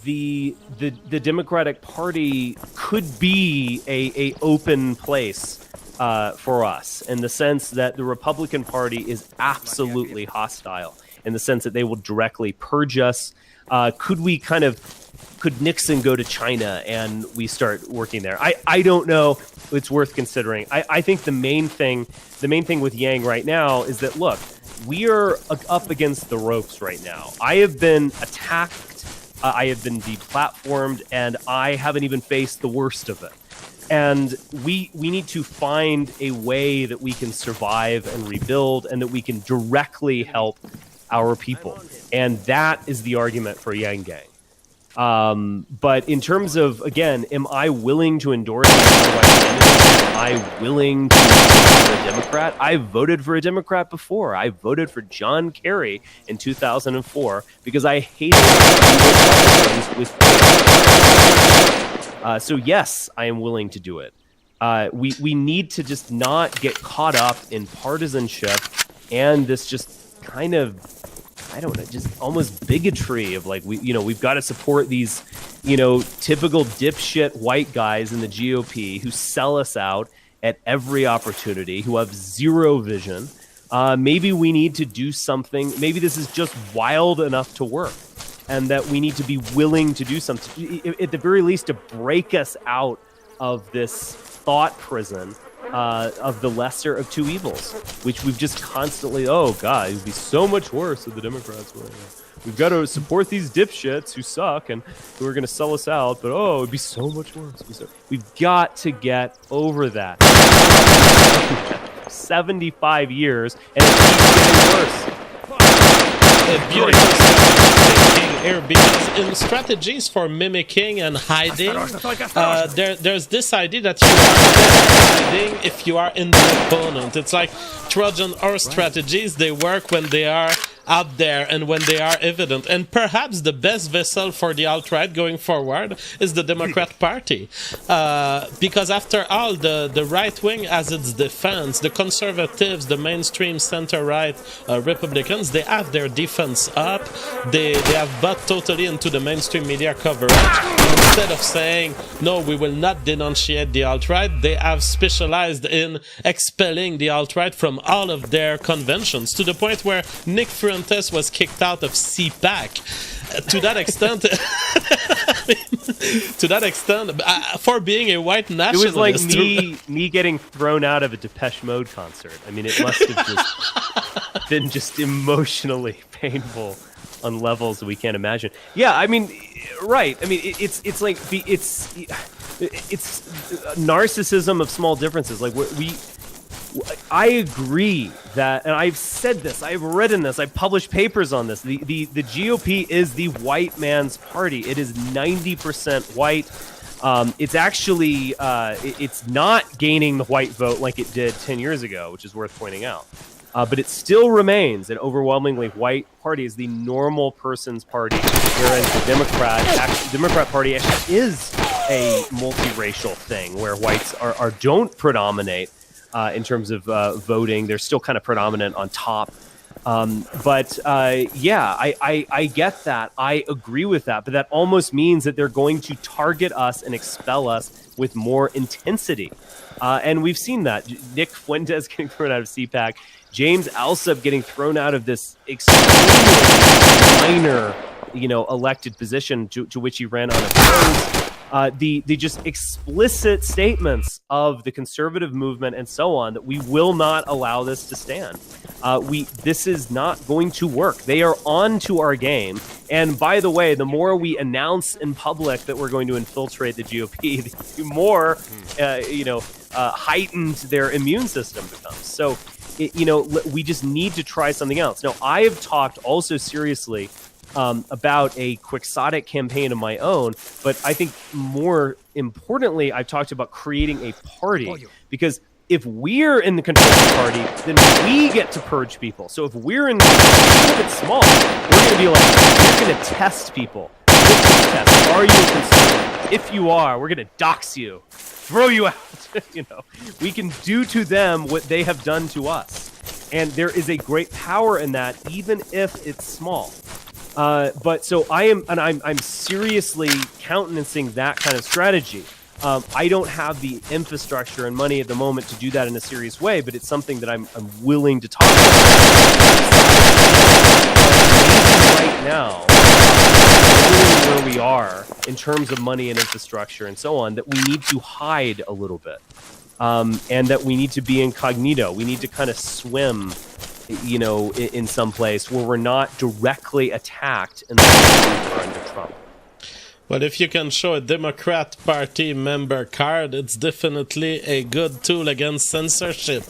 the Democratic Party could be a open place for us, in the sense that the Republican Party is absolutely hostile, in the sense that they will directly purge us. Could Nixon go to China and we start working there? I don't know. It's worth considering. I think the main thing with Yang right now is that, look, we are up against the ropes right now. I have been attacked, I have been deplatformed, and I haven't even faced the worst of it. And we need to find a way that we can survive and rebuild, and that we can directly help our people. And that is the argument for Yang Gang. But in terms of, again, am I willing to endorse Am I willing to vote for a Democrat? I voted for a Democrat before. I voted for John Kerry in 2004 because I hated with. So yes, I am willing to do it. We need to just not get caught up in partisanship and this just kind of, I don't know, just almost bigotry of like, we've got to support these, typical dipshit white guys in the GOP who sell us out at every opportunity, who have zero vision. Maybe we need to do something. Maybe this is just wild enough to work, and that we need to be willing to do something, at the very least, to break us out of this thought prison of the lesser of two evils, which we've just constantly, oh God, it would be so much worse if the Democrats were. We've got to support these dipshits who suck and who are going to sell us out, but oh, it'd be so much worse. We've got to get over that. 75 years, and it keeps getting worse. A beautiful strategy here, because in strategies for mimicking and hiding, there's this idea that you are hiding if you are in the opponent. It's like Trojan horse strategies. They work when they are out there and when they are evident. And perhaps the best vessel for the alt-right going forward is the Democrat Party. Because after all, the right wing has its defense. The conservatives, the mainstream center-right Republicans, they have their defense up. They have bought totally into the mainstream media coverage. And instead of saying, no, we will not denunciate the alt-right, they have specialized in expelling the alt-right from all of their conventions, to the point where Nick Fuentes was kicked out of CPAC. To that extent, for being a white nationalist. It was like me getting thrown out of a Depeche Mode concert. I mean, it must have just been just emotionally painful on levels that we can't imagine. Yeah, I mean, right. I mean, it's narcissism of small differences. Like I agree that, and I've said this, I've written this, I've published papers on this. The GOP is the white man's party. It is 90% white. It's actually, it's not gaining the white vote like it did 10 years ago, which is worth pointing out. But it still remains an overwhelmingly white party, is the normal person's party, whereas the Democrat Party actually is a multiracial thing where whites don't predominate. In terms of voting, they're still kind of predominant on top. Yeah, I get that. I agree with that. But that almost means that they're going to target us and expel us with more intensity. And we've seen that. Nick Fuentes getting thrown out of CPAC. James Alsop getting thrown out of this extremely minor, elected position to which he ran unopposed. The just explicit statements of the conservative movement and so on, that we will not allow this to stand. This is not going to work. They are on to our game. And by the way, the more we announce in public that we're going to infiltrate the GOP, the more, heightened their immune system becomes. So, we just need to try something else. Now, I have talked also seriously about a quixotic campaign of my own, but I think more importantly, I've talked about creating a party, because if we're in the control of the party, then we get to purge people. So if we're in, even if it's small, we're going to be like, we're going to test people. Test. Are you a conservative? If you are, we're going to dox you, throw you out. We can do to them what they have done to us. And there is a great power in that, even if it's small. But so I'm seriously countenancing that kind of strategy. I don't have the infrastructure and money at the moment to do that in a serious way, but it's something that I'm willing to talk about. Right now, where we are in terms of money and infrastructure and so on, that we need to hide a little bit, and that we need to be incognito. We need to kind of swim, you know, in some place where we're not directly attacked in the way we were under Trump. Well, if you can show a Democrat Party member card, it's definitely a good tool against censorship.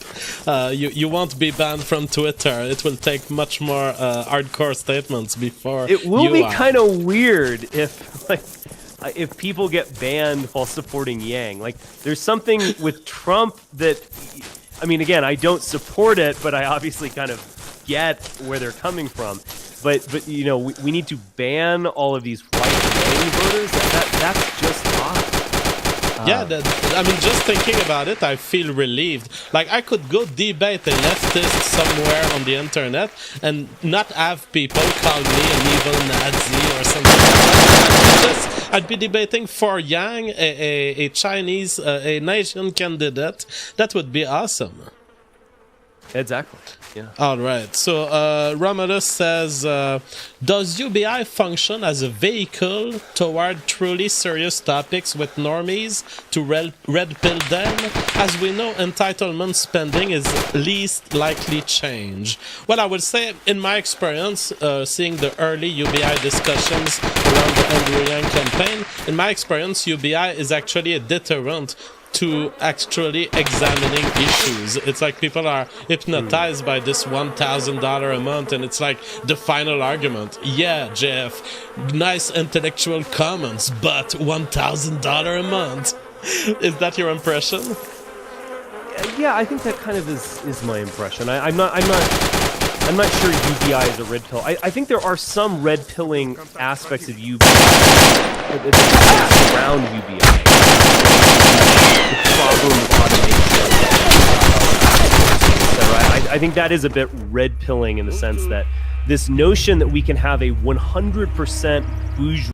You won't be banned from Twitter. It will take much more hardcore statements before it will be kind of weird if people get banned while supporting Yang. Like, there's something with Trump that, I mean, again, I don't support it, but I obviously kind of get where they're coming from. But you know, we need to ban all of these right-wing voters. That's just odd. Yeah, I mean, just thinking about it, I feel relieved. Like, I could go debate a leftist somewhere on the internet and not have people call me an evil Nazi or something like that. I'd be debating for Yang, a Chinese, a nation candidate. That would be awesome. Exactly. Yeah. All right. So Romulus says, does UBI function as a vehicle toward truly serious topics with normies to red pill them? As we know, entitlement spending is least likely change. Well, I would say, in my experience, seeing the early UBI discussions around the Andrew Yang campaign, in my experience, UBI is actually a deterrent to actually examining issues. It's like people are hypnotized by this $1,000 a month, and it's like the final argument. Yeah, Jeff, nice intellectual comments, but $1,000 a month. Is that your impression? Yeah, I think that kind of is my impression. I'm not sure UBI is a red pill. I think there are some red pilling aspects of UBI around UBI. The problem with automation, etc. I think that is a bit red pilling in the sense that this notion that we can have a 100% bourgeois